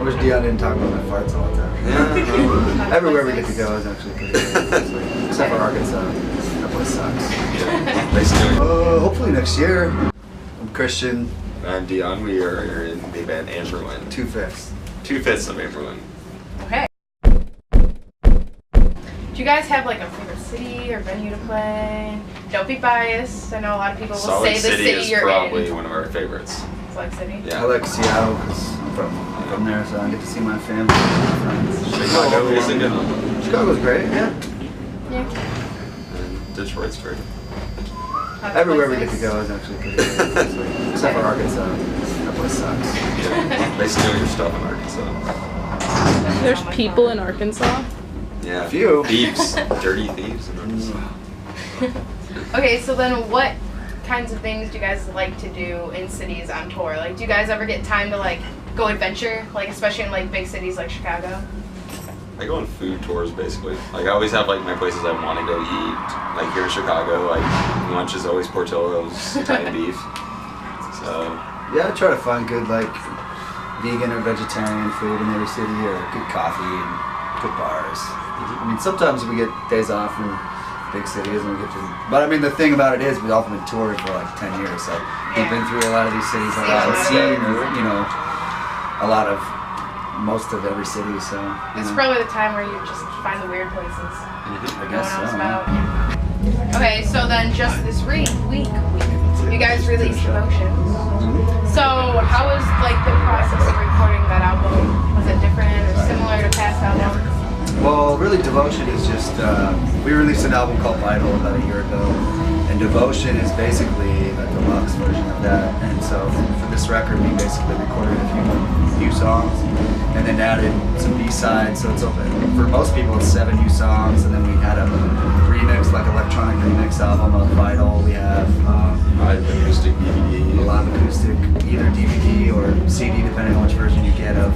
wish Dion didn't talk about my farts all the time. Yeah. Everywhere we get to go is actually pretty good. Except for Arkansas. That place sucks. Yeah. Nice doing it. Hopefully next year. I'm Christian. I'm Dion. We are in the band Anberlin. 2/5. 2/5 of Anberlin. Okay. Do you guys have like a favorite city or venue to play? Don't be biased. I know a lot of people will Salt say Lake the City city is you're probably in. one of our favorites. Salt Lake City? Yeah. I like Seattle because I'm from there, so I get to see my family and friends. Chicago is a good one. Chicago's great, yeah. Yeah. And Detroit's great. Everywhere we get to go is actually pretty good. Except for Arkansas. That place sucks. Yeah. They steal your stuff in Arkansas. There's people in Arkansas? Yeah. A few. Thieves. Dirty thieves in Arkansas. Okay, so then what kinds of things do you guys like to do in cities on tour? Like, do you guys ever get time to like go adventure, like especially in like big cities like Chicago? I go on food tours basically. Like I always have like my places I want to go eat. Like here in Chicago, like lunch is always Portillo's Italian beef. So Yeah, I try to find good like vegan or vegetarian food in every city, or good coffee and good bars. I mean, sometimes we get days off from big cities and we get to, but I mean the thing about it is we've often been touring for like 10 years, so we've been through a lot of these cities a lot and seen, you know, a lot of most of every city, so It's probably the time where you just find the weird places I no guess one knows so. about. Okay, so then just this week, you guys released Emotions. So how was like the process of recording that album? Was it different or similar to past albums? Well, really, Devotion is just, we released an album called Vital about a year ago, and Devotion is basically a deluxe version of that. And so for this record, we basically recorded a few songs, and then added some B-sides. So it's open. For most people, it's 7 new songs, and then we had a remix, like electronic remix album of Vital. We have acoustic DVD. a live acoustic, either DVD or CD, depending on which version you get of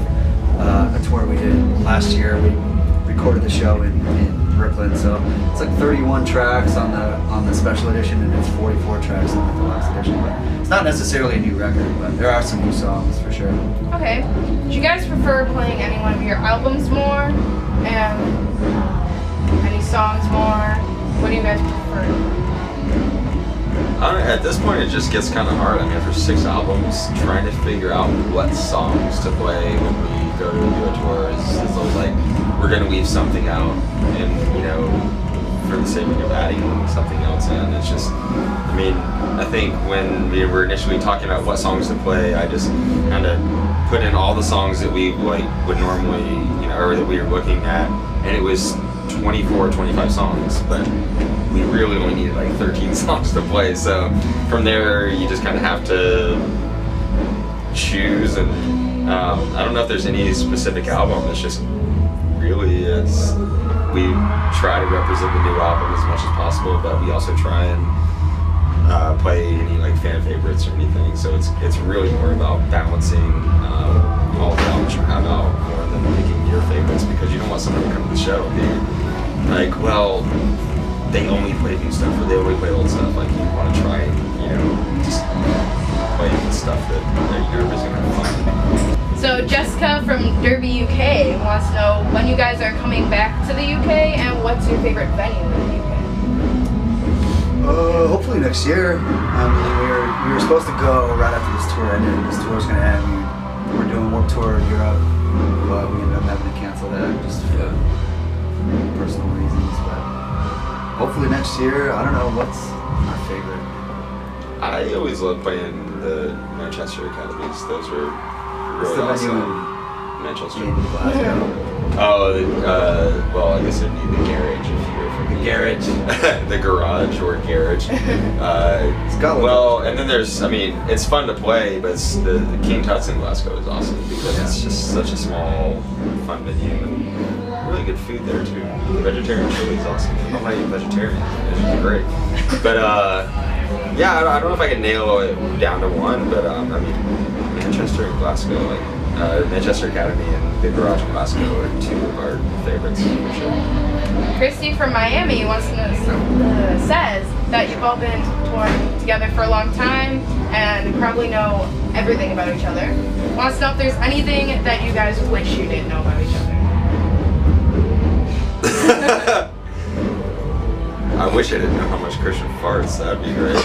a tour we did last year. We recorded the show in Brooklyn, so it's like 31 tracks on the special edition, and it's 44 tracks on the deluxe edition. But it's not necessarily a new record, but there are some new songs for sure. Okay. Do you guys prefer playing any one of your albums more, and any songs more? What do you guys prefer? I don't know, at this point it just gets kind of hard. I mean, after 6 albums, trying to figure out what songs to play when we go to do a tour is always like, we're going to leave something out, and you know, for the sake of adding something else in. It's just, I mean, I think when we were initially talking about what songs to play, I just kind of put in all the songs that we like would normally, you know, or that we were looking at, and it was 24, 25 songs, but we really only needed like 13 songs to play. So from there, you just kind of have to choose, and I don't know if there's any specific album. It's just really, we try to represent the new album as much as possible, but we also try and play any like fan favorites or anything. So it's really more about balancing all the albums you have out more than picking your favorites, because you don't want someone to come to the show and be like, well, they only play new stuff or they only play old stuff. Like, you want to try and, you know, just play the stuff that you're always going to have fun. So Jessica from Derby, UK wants to know when you guys are coming back to the UK, and what's your favorite venue in the UK? Hopefully next year. We were supposed to go right after this tour ended. This tour's going to end. We're doing Warped Tour in Europe, but we ended up having to cancel that just for personal reasons. But hopefully next year. I don't know what's my favorite. I always love playing the Manchester Academies. Those are really the awesome. venue Manchester. in Glasgow. Oh, well, I guess it'd be the garage if you're from The garage. the garage or garage. Well, and then there's, I mean, it's fun to play, but it's the King Tut's in Glasgow is awesome because it's just such a small, fun venue and really good food there too. The vegetarian chili is awesome. I'm not even vegetarian. It's great. But yeah, I don't know if I can nail it down to one, but I mean, Manchester and Glasgow, like, Manchester Academy and the Garage in Glasgow are two of our favorites for sure. Christy from Miami says that you've all been touring together for a long time and probably know everything about each other. Wants to know if there's anything that you guys wish you didn't know about each other. I wish I didn't know how much Christian farts. That'd be great.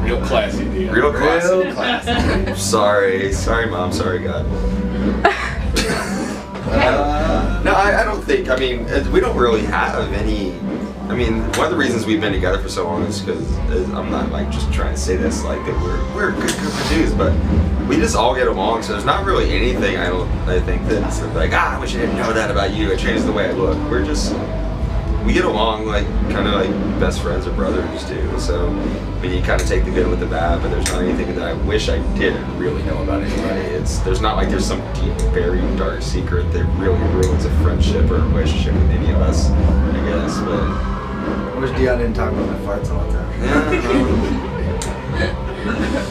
Real classy deal. Real classy. Real classy. Sorry, Mom. Sorry, God. No, I don't think. I mean, we don't really have any. I mean, one of the reasons we've been together for so long is because I'm not like just trying to say this like that we're a good group of dudes, but we just all get along. So there's not really anything I think that's like I wish I didn't know that about you. It changed the way I look. We get along like kind of like best friends or brothers do. So I mean, you kind of take the good with the bad, but there's not anything that I wish I didn't really know about anybody. There's not like there's some deep, buried, dark secret that really ruins a friendship or a relationship with any of us, I guess. But I wish Dion didn't talk about my farts all the time. yeah.